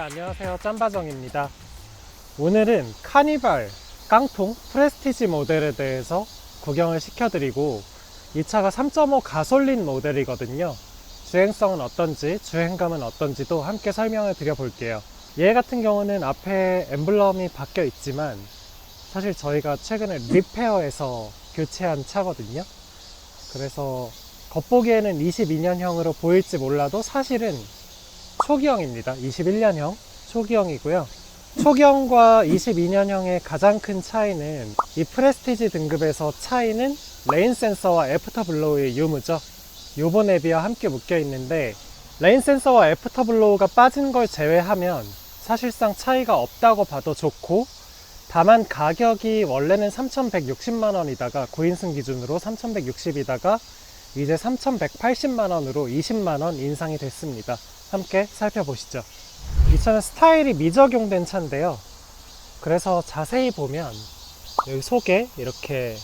안녕하세요. 짬바정입니다. 오늘은 카니발 깡통 프레스티지 모델에 대해서 구경을 시켜드리고, 이 차가 3.5 가솔린 모델이거든요. 주행성은 어떤지, 주행감은 어떤지도 함께 설명을 드려볼게요. 얘 같은 경우는 앞에 엠블럼이 바뀌어 있지만 사실 저희가 최근에 리페어해서 교체한 차거든요. 그래서 겉보기에는 22년형으로 보일지 몰라도 사실은 초기형입니다. 21년형 초기형이고요. 초기형과 22년형의 가장 큰 차이는, 이 프레스티지 등급에서 차이는 레인 센서와 애프터 블로우의 유무죠. 요번 앱이와 함께 묶여 있는데, 레인 센서와 애프터 블로우가 빠진 걸 제외하면 사실상 차이가 없다고 봐도 좋고, 다만 가격이 원래는 3,160만원이다가 9인승 기준으로 3,160이다가 이제 3,180만원으로 20만원 인상이 됐습니다. 함께 살펴보시죠. 이 차는 스타일이 미적용된 차인데요. 그래서 자세히 보면 여기 속에 이렇게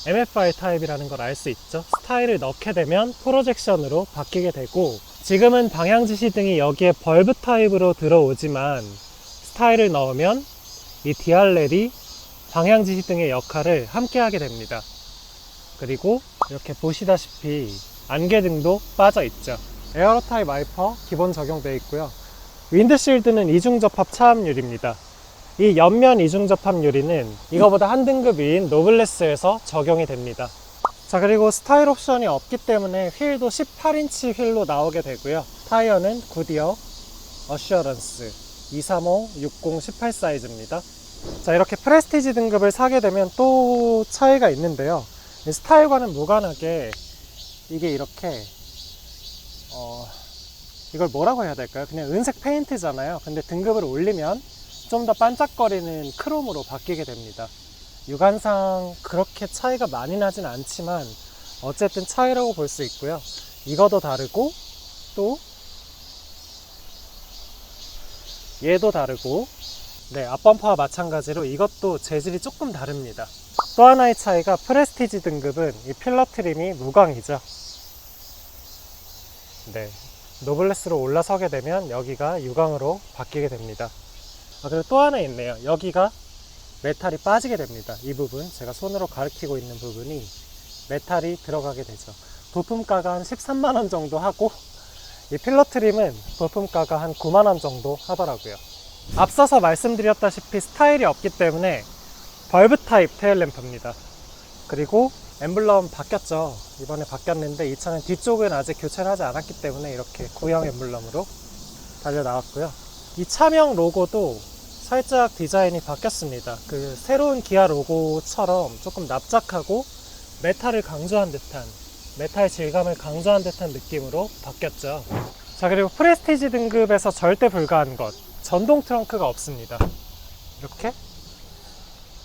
MFI 타입이라는 걸 알 수 있죠. 스타일을 넣게 되면 프로젝션으로 바뀌게 되고, 지금은 방향 지시등이 여기에 벌브 타입으로 들어오지만 스타일을 넣으면 이 디알렐이 방향 지시등의 역할을 함께 하게 됩니다. 그리고 이렇게 보시다시피 안개등도 빠져 있죠. 에어로 타입 와이퍼 기본 적용되어 있고요. 윈드실드는 이중 접합 차압유리입니다. 이 옆면 이중 접합 유리는 이거보다 한 등급 위인 노블레스에서 적용이 됩니다. 자, 그리고 스타일 옵션이 없기 때문에 휠도 18인치 휠로 나오게 되고요. 타이어는 굿이어 어슈어런스 235, 60, 18 사이즈입니다. 자, 이렇게 프레스티지 등급을 사게 되면 또 차이가 있는데요. 스타일과는 무관하게 이게 이렇게 이걸 뭐라고 해야 될까요? 그냥 은색 페인트잖아요. 근데 등급을 올리면 좀 더 반짝거리는 크롬으로 바뀌게 됩니다. 육안상 그렇게 차이가 많이 나진 않지만 어쨌든 차이라고 볼 수 있고요. 이거도 다르고 또 얘도 다르고, 네, 앞범퍼와 마찬가지로 이것도 재질이 조금 다릅니다. 또 하나의 차이가, 프레스티지 등급은 이 필러 트림이 무광이죠. 네, 노블레스로 올라서게 되면 여기가 유광으로 바뀌게 됩니다. 그리고 또 하나 있네요. 여기가 메탈이 빠지게 됩니다. 이 부분, 제가 손으로 가리키고 있는 부분이 메탈이 들어가게 되죠. 부품가가 한 13만원 정도 하고, 이 필러 트림은 부품가가 한 9만원 정도 하더라고요. 앞서서 말씀드렸다시피 스타일이 없기 때문에 벌브 타입 테일램프입니다. 그리고 엠블럼 바뀌었죠. 이번에 바뀌었는데 이 차는 뒤쪽은 아직 교체를 하지 않았기 때문에 이렇게 구형 엠블럼으로 달려 나왔고요. 이 차명 로고도 살짝 디자인이 바뀌었습니다. 그 새로운 기아 로고처럼 조금 납작하고 메탈을 강조한 듯한, 메탈 질감을 강조한 듯한 느낌으로 바뀌었죠. 자, 그리고 프레스티지 등급에서 절대 불가한 것, 전동 트렁크가 없습니다. 이렇게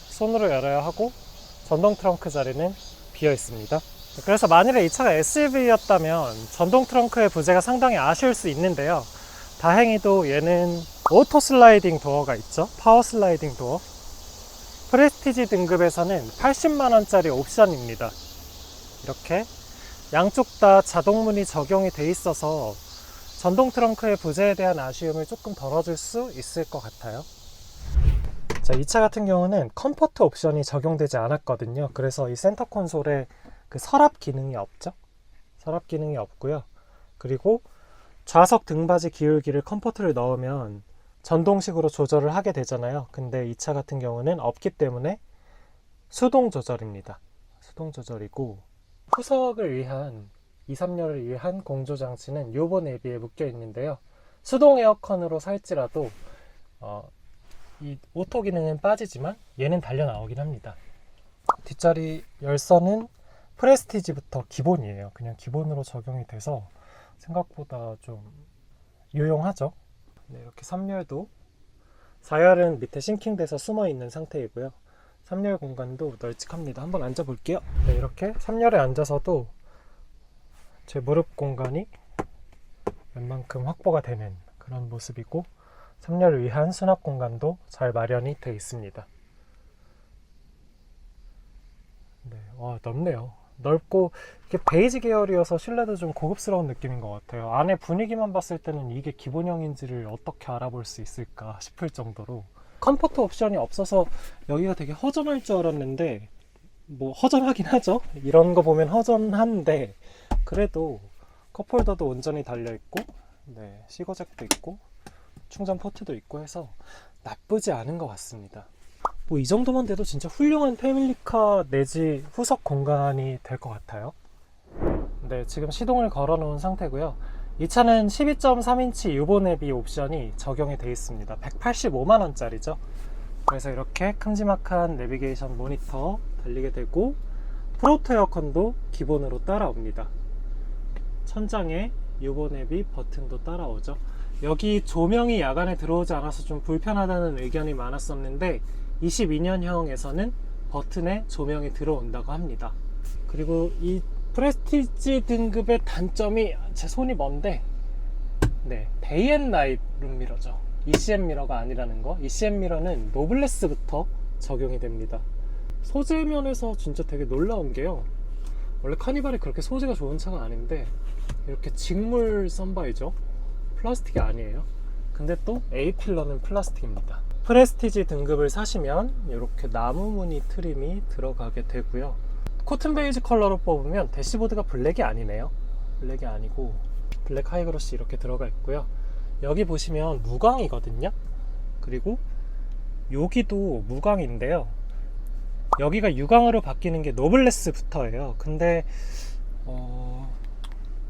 손으로 열어야 하고 전동 트렁크 자리는 비어 있습니다. 그래서 만일에 이 차가 SUV였다면 전동 트렁크의 부재가 상당히 아쉬울 수 있는데요. 다행히도 얘는 오토 슬라이딩 도어가 있죠. 파워 슬라이딩 도어. 프레스티지 등급에서는 80만원짜리 옵션입니다. 이렇게 양쪽 다 자동문이 적용이 돼 있어서 전동 트렁크의 부재에 대한 아쉬움을 조금 덜어줄 수 있을 것 같아요. 자, 이 차 같은 경우는 컴포트 옵션이 적용되지 않았거든요. 그래서 이 센터 콘솔에 그 서랍 기능이 없죠. 서랍 기능이 없고요. 그리고 좌석 등받이 기울기를 컴포트를 넣으면 전동식으로 조절을 하게 되잖아요. 근데 이 차 같은 경우는 없기 때문에 수동 조절입니다. 수동 조절이고, 후석을 위한 2, 3열을 위한 공조장치는 요번 앱에 묶여 있는데요. 수동 에어컨으로 살지라도 이 오토 기능은 빠지지만 얘는 달려 나오긴 합니다. 뒷자리 열선은 프레스티지부터 기본이에요. 그냥 기본으로 적용이 돼서 생각보다 좀 유용하죠. 네, 이렇게 3열도, 4열은 밑에 싱킹돼서 숨어 있는 상태이고요. 3열 공간도 널찍합니다. 한번 앉아 볼게요. 네, 이렇게 3열에 앉아서도 제 무릎 공간이 웬만큼 확보가 되는 그런 모습이고, 3열을 위한 수납 공간도 잘 마련이 되어 있습니다. 네, 와, 넓네요. 넓고 이게 베이지 계열이어서 실내도 좀 고급스러운 느낌인 것 같아요. 안에 분위기만 봤을 때는 이게 기본형인지를 어떻게 알아볼 수 있을까 싶을 정도로 컴포트 옵션이 없어서 여기가 되게 허전할 줄 알았는데 뭐 허전하긴 하죠. 이런 거 보면 허전한데 그래도 컵홀더도 온전히 달려있고 네, 시거잭도 있고 충전 포트도 있고 해서 나쁘지 않은 것 같습니다. 뭐 이 정도만 돼도 진짜 훌륭한 패밀리카 내지 후석 공간이 될 것 같아요. 네, 지금 시동을 걸어 놓은 상태고요. 이 차는 12.3인치 유보 내비 옵션이 적용이 되어 있습니다. 185만원짜리죠. 그래서 이렇게 큼지막한 내비게이션 모니터 달리게 되고 프로토 에어컨도 기본으로 따라옵니다. 천장에 유보 내비 버튼도 따라오죠. 여기 조명이 야간에 들어오지 않아서 좀 불편하다는 의견이 많았었는데 22년형에서는 버튼에 조명이 들어온다고 합니다. 그리고 이 프레스티지 등급의 단점이 제 손이 먼데 네, 데이 앤 나이트 룸미러죠. ECM 미러가 아니라는 거. ECM 미러는 노블레스부터 적용이 됩니다. 소재 면에서 진짜 되게 놀라운 게요, 원래 카니발이 그렇게 소재가 좋은 차가 아닌데 이렇게 직물 썬바이죠. 플라스틱이 아니에요. 근데 또 A필러는 플라스틱입니다. 프레스티지 등급을 사시면 이렇게 나무 무늬 트림이 들어가게 되고요. 코튼 베이지 컬러로 뽑으면 대시보드가 블랙이 아니네요. 블랙이 아니고 블랙 하이그로시 이렇게 들어가 있고요. 여기 보시면 무광이거든요. 그리고 여기도 무광인데요, 여기가 유광으로 바뀌는 게 노블레스부터예요. 근데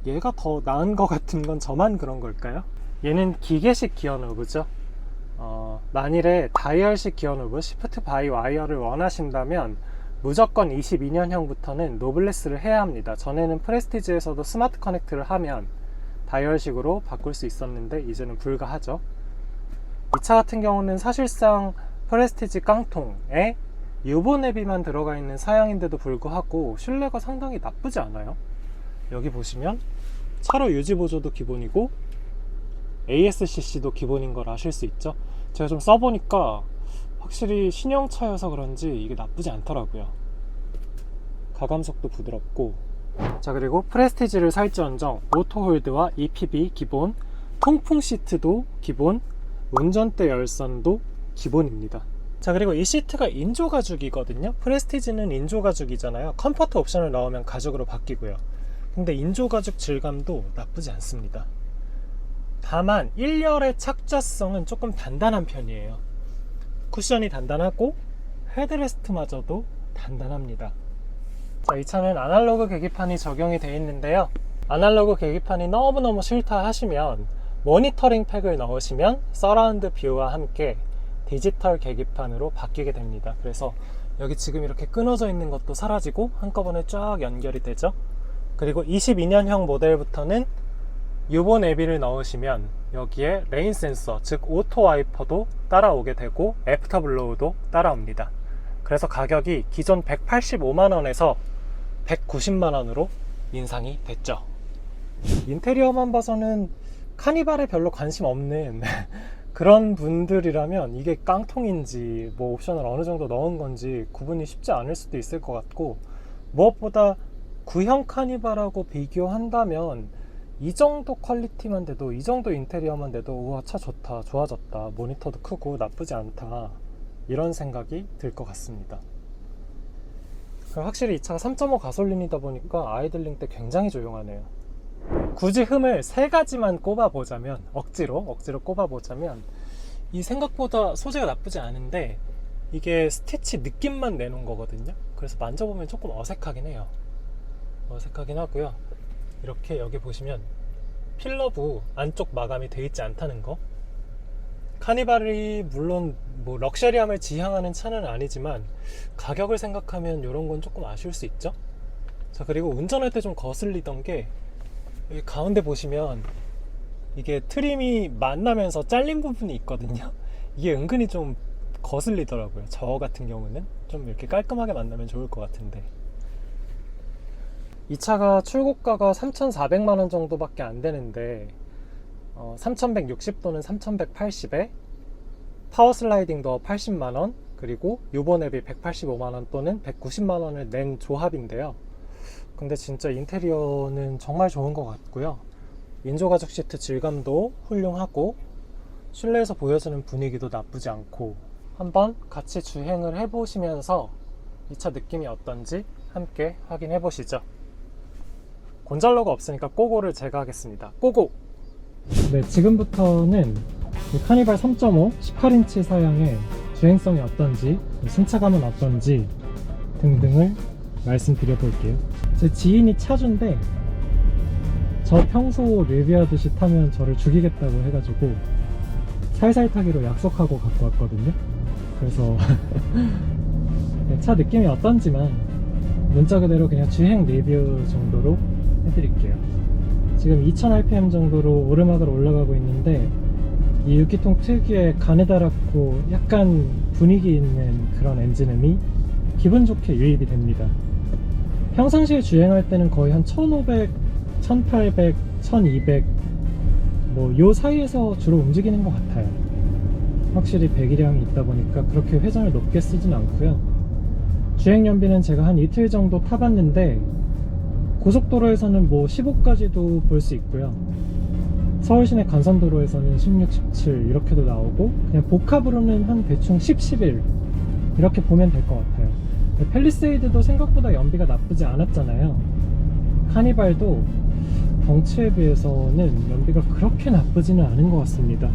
얘가 더 나은 것 같은 건 저만 그런 걸까요? 얘는 기계식 기어 노브죠. 만일에 다이얼식 기어 노브, 시프트 바이 와이어를 원하신다면 무조건 22년형부터는 노블레스를 해야 합니다. 전에는 프레스티지에서도 스마트 커넥트를 하면 다이얼식으로 바꿀 수 있었는데 이제는 불가하죠. 이 차 같은 경우는 사실상 프레스티지 깡통에 유보 내비만 들어가 있는 사양인데도 불구하고 실내가 상당히 나쁘지 않아요. 여기 보시면 차로 유지 보조도 기본이고 ASCC도 기본인 걸 아실 수 있죠. 제가 좀 써보니까 확실히 신형차여서 그런지 이게 나쁘지 않더라고요. 가감석도 부드럽고. 자, 그리고 프레스티지를 살지언정 오토홀드와 EPB 기본, 통풍 시트도 기본, 운전대 열선도 기본입니다. 자, 그리고 이 시트가 인조 가죽이거든요. 프레스티지는 인조 가죽이잖아요. 컴포트 옵션을 넣으면 가죽으로 바뀌고요. 근데 인조 가죽 질감도 나쁘지 않습니다. 다만 1열의 착좌성은 조금 단단한 편이에요. 쿠션이 단단하고 헤드레스트마저도 단단합니다. 자, 이 차는 아날로그 계기판이 적용이 되어 있는데요, 아날로그 계기판이 너무너무 싫다 하시면 모니터링 팩을 넣으시면 서라운드 뷰와 함께 디지털 계기판으로 바뀌게 됩니다. 그래서 여기 지금 이렇게 끊어져 있는 것도 사라지고 한꺼번에 쫙 연결이 되죠. 그리고 22년형 모델부터는 유보 내비를 넣으시면 여기에 레인 센서, 즉 오토 와이퍼도 따라오게 되고 애프터 블로우도 따라옵니다. 그래서 가격이 기존 185만원에서 190만원으로 인상이 됐죠. 인테리어만 봐서는 카니발에 별로 관심 없는 그런 분들이라면 이게 깡통인지 뭐 옵션을 어느 정도 넣은 건지 구분이 쉽지 않을 수도 있을 것 같고, 무엇보다 구형 카니발하고 비교한다면 이 정도 퀄리티만 돼도, 이 정도 인테리어만 돼도 우와, 차 좋다, 좋아졌다, 모니터도 크고 나쁘지 않다, 이런 생각이 들 것 같습니다. 확실히 이 차가 3.5 가솔린이다 보니까 아이들링 때 굉장히 조용하네요. 굳이 흠을 3가지만 꼽아보자면, 억지로 꼽아보자면, 이 생각보다 소재가 나쁘지 않은데 이게 스티치 느낌만 내놓은 거거든요. 그래서 만져보면 조금 어색하긴 해요. 어색하긴 하고요. 이렇게 여기 보시면 필러부 안쪽 마감이 되어 있지 않다는 거. 카니발이 물론 뭐 럭셔리함을 지향하는 차는 아니지만 가격을 생각하면 이런 건 조금 아쉬울 수 있죠. 자, 그리고 운전할 때 좀 거슬리던 게 여기 가운데 보시면 이게 트림이 만나면서 잘린 부분이 있거든요. 이게 은근히 좀 거슬리더라고요. 저 같은 경우는 좀 이렇게 깔끔하게 만나면 좋을 것 같은데. 이 차가 출고가가 3,400만원 정도밖에 안 되는데 3,160 또는 3,180에 파워 슬라이딩 도어 80만원, 그리고 유보 내비 185만원 또는 190만원을 낸 조합인데요. 근데 진짜 인테리어는 정말 좋은 것 같고요. 인조가죽 시트 질감도 훌륭하고 실내에서 보여지는 분위기도 나쁘지 않고, 한번 같이 주행을 해보시면서 이 차 느낌이 어떤지 함께 확인해 보시죠. 곤잘로가 없으니까 꼬고를 제가 하겠습니다. 꼬고! 네, 지금부터는 이 카니발 3.5 18인치 사양의 주행성이 어떤지, 승차감은 어떤지 등등을 말씀드려 볼게요. 제 지인이 차주인데 저 평소 리뷰하듯이 타면 저를 죽이겠다고 해가지고 살살 타기로 약속하고 갖고 왔거든요. 그래서 네, 차 느낌이 어떤지만 문자 그대로 그냥 주행 리뷰 정도로 해드릴게요. 지금 2000rpm 정도로 오르막을 올라가고 있는데 이 6기통 특유의 가느다랗고 약간 분위기 있는 그런 엔진음이 기분 좋게 유입이 됩니다. 평상시에 주행할 때는 거의 한 1500, 1800, 1200 뭐 요 사이에서 주로 움직이는 것 같아요. 확실히 배기량이 있다 보니까 그렇게 회전을 높게 쓰진 않고요. 주행 연비는 제가 한 이틀 정도 타봤는데 고속도로에서는 뭐 15까지도 볼 수 있고요. 서울 시내 간선도로에서는 16, 17 이렇게도 나오고, 그냥 복합으로는 한 대충 10, 11 이렇게 보면 될 것 같아요. 팰리세이드도 생각보다 연비가 나쁘지 않았잖아요. 카니발도 덩치에 비해서는 연비가 그렇게 나쁘지는 않은 것 같습니다.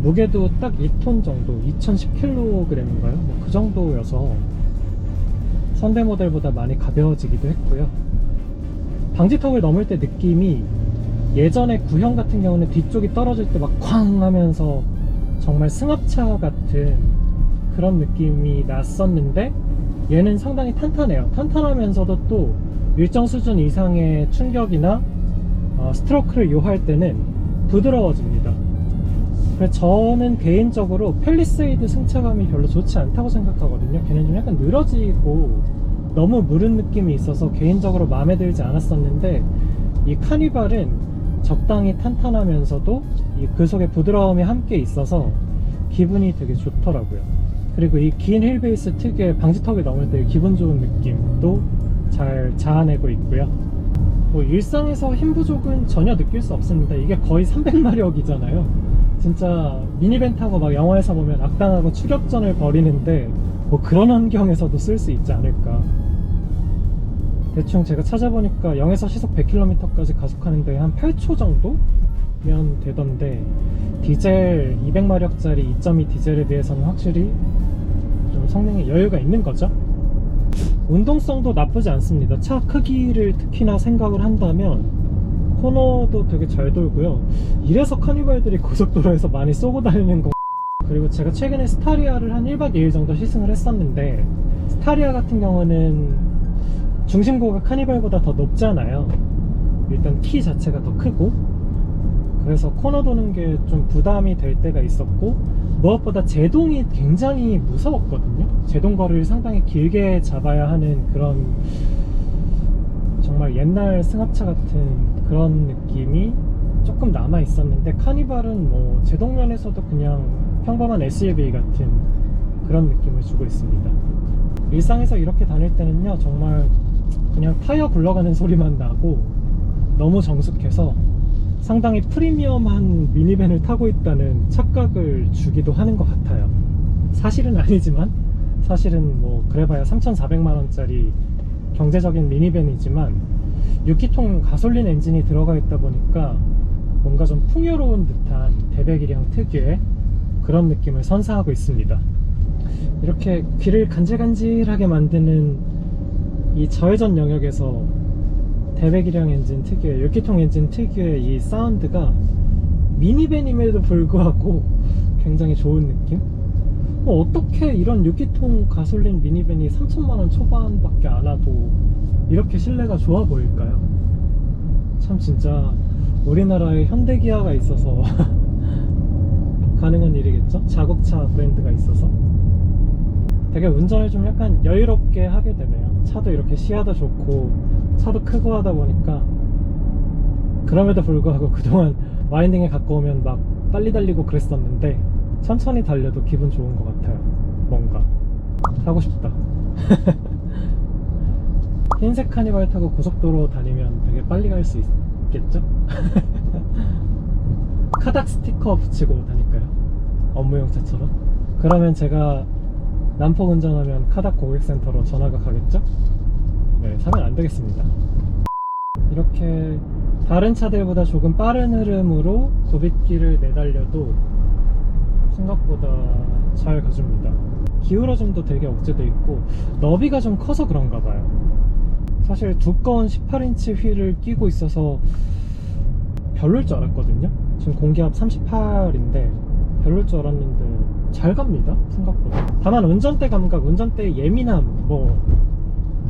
무게도 딱 2톤 정도, 2010kg인가요? 뭐 그 정도여서 선대 모델보다 많이 가벼워지기도 했고요. 방지턱을 넘을 때 느낌이, 예전에 구형 같은 경우는 뒤쪽이 떨어질 때 막 쾅 하면서 정말 승합차 같은 그런 느낌이 났었는데, 얘는 상당히 탄탄해요. 탄탄하면서도 또 일정 수준 이상의 충격이나 스트로크를 요할 때는 부드러워집니다. 그래서 저는 개인적으로 팰리세이드 승차감이 별로 좋지 않다고 생각하거든요. 걔는 좀 약간 늘어지고 너무 무른 느낌이 있어서 개인적으로 마음에 들지 않았었는데, 이 카니발은 적당히 탄탄하면서도 그 속에 부드러움이 함께 있어서 기분이 되게 좋더라고요. 그리고 이 긴 휠베이스 특유의 방지턱을 넘을 때 기분 좋은 느낌도 잘 자아내고 있고요. 뭐 일상에서 힘 부족은 전혀 느낄 수 없습니다. 이게 거의 300마력이잖아요. 진짜 미니밴 타고 막 영화에서 보면 악당하고 추격전을 벌이는데 뭐 그런 환경에서도 쓸 수 있지 않을까. 대충 제가 찾아보니까 0에서 시속 100km까지 가속하는데 한 8초 정도면 되던데, 디젤 200마력짜리 2.2 디젤에 비해서는 확실히 좀 성능에 여유가 있는 거죠. 운동성도 나쁘지 않습니다. 차 크기를 특히나 생각을 한다면 코너도 되게 잘 돌고요. 이래서 카니발들이 고속도로에서 많이 쏘고 다니는 거. 그리고 제가 최근에 스타리아를 한 1박 2일 정도 시승을 했었는데, 스타리아 같은 경우는 중심고가 카니발보다 더 높잖아요. 일단 키 자체가 더 크고, 그래서 코너 도는 게 좀 부담이 될 때가 있었고, 무엇보다 제동이 굉장히 무서웠거든요. 제동거리를 상당히 길게 잡아야 하는 그런 정말 옛날 승합차 같은 그런 느낌이 조금 남아 있었는데, 카니발은 뭐 제동면에서도 그냥 평범한 SUV 같은 그런 느낌을 주고 있습니다. 일상에서 이렇게 다닐 때는요, 정말 그냥 타이어 굴러가는 소리만 나고 너무 정숙해서 상당히 프리미엄한 미니밴을 타고 있다는 착각을 주기도 하는 것 같아요. 사실은 아니지만, 사실은 뭐 그래봐야 3,400만원짜리 경제적인 미니밴이지만 6기통 가솔린 엔진이 들어가 있다 보니까 뭔가 좀 풍요로운 듯한 대배기량 특유의 그런 느낌을 선사하고 있습니다. 이렇게 귀를 간질간질하게 만드는 이 저회전 영역에서 대배기량 엔진 특유의, 6기통 엔진 특유의 이 사운드가 미니밴임에도 불구하고 굉장히 좋은 느낌? 어떻게 이런 6기통 가솔린 미니밴이 3천만원 초반밖에 안 하고 이렇게 실내가 좋아 보일까요? 참 진짜 우리나라에 현대기아가 있어서 가능한 일이겠죠? 자국차 브랜드가 있어서. 되게 운전을 좀 약간 여유롭게 하게 되네요. 차도 이렇게 시야도 좋고 차도 크고 하다 보니까. 그럼에도 불구하고 그동안 와인딩에 가까우면 막 빨리 달리고 그랬었는데, 천천히 달려도 기분 좋은 것 같아요. 뭔가 사고 싶다. 흰색 카니발 타고 고속도로 다니면 되게 빨리 갈 수 있겠죠? 카닥 스티커 붙이고 다닐까요? 업무용 차처럼? 그러면 제가 남포 운전하면 카닥 고객센터로 전화가 가겠죠? 네, 사면 안 되겠습니다. 이렇게 다른 차들보다 조금 빠른 흐름으로 굽잇길을 내달려도 생각보다 잘 가줍니다. 기울어짐도 되게 억제돼 있고 너비가 좀 커서 그런가 봐요. 사실 두꺼운 18인치 휠을 끼고 있어서 별로일 줄 알았거든요. 지금 공기압 38인데 별로일 줄 알았는데 잘 갑니다, 생각보다. 다만 운전대 감각, 운전대의 예민함, 뭐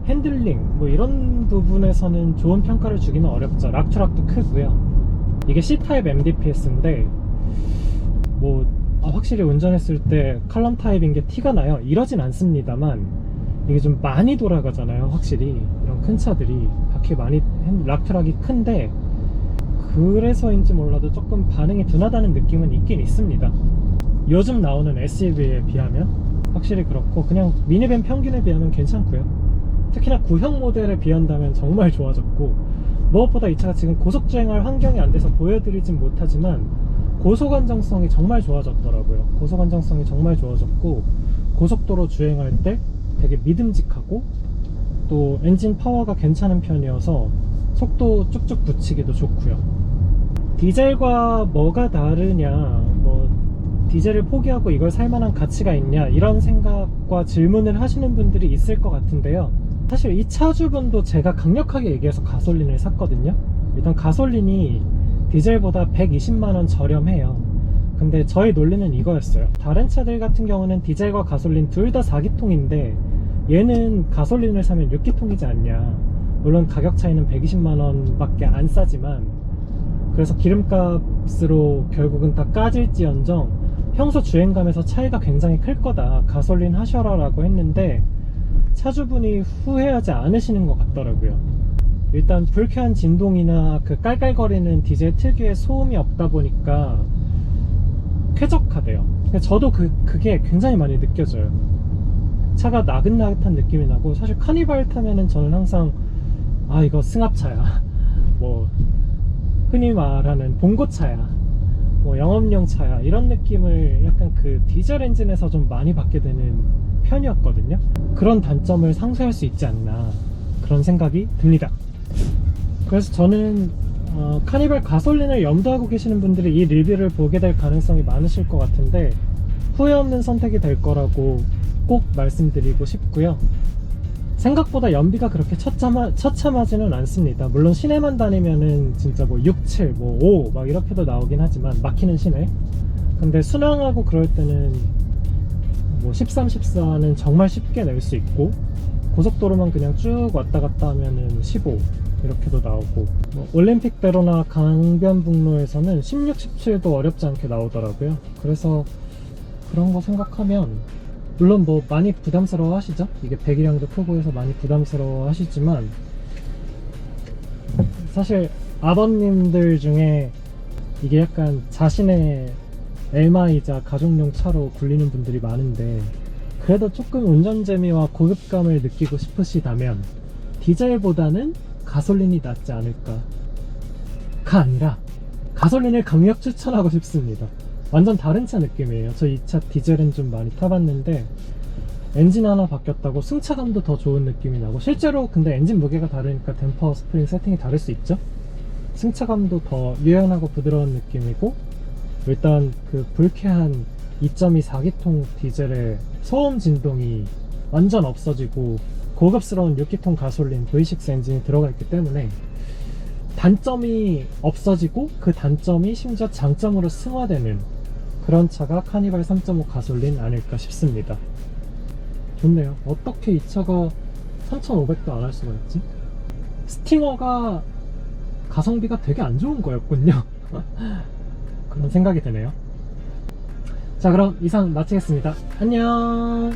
핸들링 뭐 이런 부분에서는 좋은 평가를 주기는 어렵죠. 락트락도 크고요. 이게 C타입 MDPS인데 뭐 확실히 운전했을 때 칼럼 타입인 게 티가 나요. 이러진 않습니다만 이게 좀 많이 돌아가잖아요. 확실히 이런 큰 차들이 바퀴 많이 락트락이 큰데 그래서인지 몰라도 조금 반응이 둔하다는 느낌은 있긴 있습니다. 요즘 나오는 SUV에 비하면 확실히 그렇고, 그냥 미니밴 평균에 비하면 괜찮고요. 특히나 구형 모델에 비한다면 정말 좋아졌고, 무엇보다 이 차가 지금 고속주행할 환경이 안 돼서 보여드리진 못하지만 고속 안정성이 정말 좋아졌더라고요. 고속 안정성이 정말 좋아졌고, 고속도로 주행할 때 되게 믿음직하고 또 엔진 파워가 괜찮은 편이어서 속도 쭉쭉 붙이기도 좋고요. 디젤과 뭐가 다르냐, 뭐 디젤을 포기하고 이걸 살만한 가치가 있냐, 이런 생각과 질문을 하시는 분들이 있을 것 같은데요. 사실 이 차주분도 제가 강력하게 얘기해서 가솔린을 샀거든요. 일단 가솔린이 디젤보다 120만원 저렴해요. 근데 저희 논리는 이거였어요. 다른 차들 같은 경우는 디젤과 가솔린 둘 다 4기통인데 얘는 가솔린을 사면 6기통이지 않냐. 물론 가격 차이는 120만원 밖에 안 싸지만, 그래서 기름값으로 결국은 다 까질지언정 평소 주행감에서 차이가 굉장히 클 거다, 가솔린 하셔라 라고 했는데 차주분이 후회하지 않으시는 것 같더라고요. 일단 불쾌한 진동이나 그 깔깔거리는 디젤 특유의 소음이 없다 보니까 쾌적하대요. 저도 그게 굉장히 많이 느껴져요. 차가 나긋나긋한 느낌이 나고, 사실 카니발 타면은 저는 항상 이거 승합차야, 뭐 흔히 말하는 봉고차야, 뭐 영업용 차야, 이런 느낌을 약간 그 디젤 엔진에서 좀 많이 받게 되는 편이었거든요. 그런 단점을 상쇄할 수 있지 않나, 그런 생각이 듭니다. 그래서 저는 카니발 가솔린을 염두하고 계시는 분들이 이 리뷰를 보게 될 가능성이 많으실 것 같은데 후회 없는 선택이 될 거라고 꼭 말씀드리고 싶고요. 생각보다 연비가 그렇게 처참하지는 않습니다. 물론 시내만 다니면은 진짜 뭐 6, 7, 뭐 5 막 이렇게도 나오긴 하지만, 막히는 시내. 근데 순항하고 그럴 때는 뭐 13, 14는 정말 쉽게 낼 수 있고, 고속도로만 그냥 쭉 왔다 갔다 하면은 15 이렇게도 나오고, 뭐 올림픽대로나 강변북로에서는 16, 17도 어렵지 않게 나오더라고요. 그래서 그런 거 생각하면, 물론 뭐 많이 부담스러워 하시죠? 이게 배기량도 크고 해서 많이 부담스러워 하시지만, 사실 아버님들 중에 이게 약간 자신의 엘마이자 가족용 차로 굴리는 분들이 많은데, 그래도 조금 운전 재미와 고급감을 느끼고 싶으시다면 디젤보다는 가솔린이 낫지 않을까가 아니라 가솔린을 강력 추천하고 싶습니다. 완전 다른 차 느낌이에요. 저 이 차 디젤은 좀 많이 타봤는데 엔진 하나 바뀌었다고 승차감도 더 좋은 느낌이 나고, 실제로 근데 엔진 무게가 다르니까 댐퍼 스프링 세팅이 다를 수 있죠. 승차감도 더 유연하고 부드러운 느낌이고, 일단 그 불쾌한 2.2 4기통 디젤의 소음 진동이 완전 없어지고 고급스러운 6기통 가솔린 V6 엔진이 들어가 있기 때문에 단점이 없어지고 그 단점이 심지어 장점으로 승화되는 그런 차가 카니발 3.5 가솔린 아닐까 싶습니다. 좋네요. 어떻게 이 차가 3,500도 안 할 수가 있지? 스팅어가 가성비가 되게 안 좋은 거였군요. 그런 생각이 드네요. 자, 그럼 이상 마치겠습니다. 안녕.